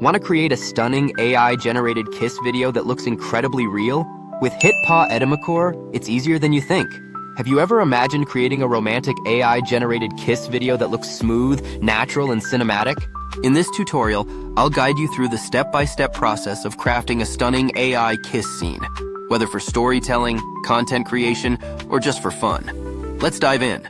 Want to create a stunning AI-generated kiss video that looks incredibly real? With HitPaw Edimakor, it's easier than you think. Have you ever imagined creating a romantic AI-generated kiss video that looks smooth, natural, and cinematic? In this tutorial, I'll guide you through the step-by-step process of crafting a stunning AI kiss scene, whether for storytelling, content creation, or just for fun. Let's dive in.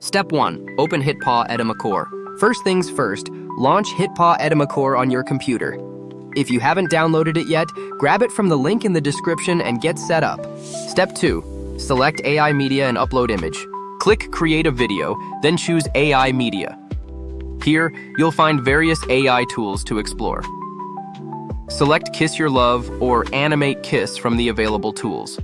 Step 1. Open HitPaw Edimakor. First things first, launch HitPaw Edimakor on your computer. If you haven't downloaded it yet, grab it from the link in the description and get set up. Step 2. Select AI Media and upload image. Click Create a Video, then choose AI Media. Here, you'll find various AI tools to explore. Select Kiss Your Love or Animate Kiss from the available tools.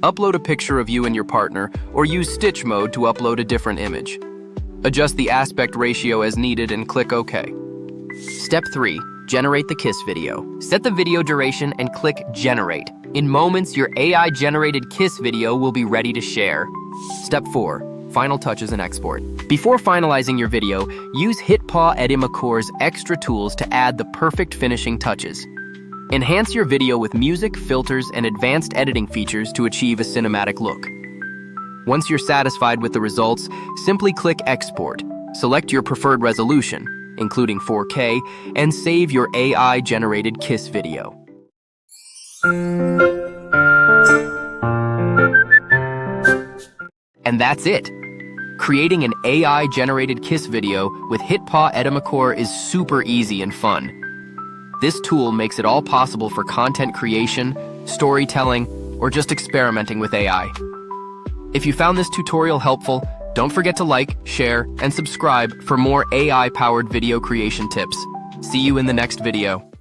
Upload a picture of you and your partner, or use stitch mode to upload a different image. Adjust the aspect ratio as needed and click OK. Step 3. Generate the kiss video. Set the video duration and click Generate. In moments, your AI-generated kiss video will be ready to share. Step 4. Final touches and export. Before finalizing your video, use HitPaw Edimakor's extra tools to add the perfect finishing touches. Enhance your video with music, filters, and advanced editing features to achieve a cinematic look. Once you're satisfied with the results, simply click Export. Select your preferred resolution, including 4K, and save your AI-generated kiss video. And that's it! Creating an AI-generated kiss video with HitPaw Edimakor is super easy and fun. This tool makes it all possible for content creation, storytelling, or just experimenting with AI. If you found this tutorial helpful, don't forget to like, share, and subscribe for more AI-powered video creation tips. See you in the next video.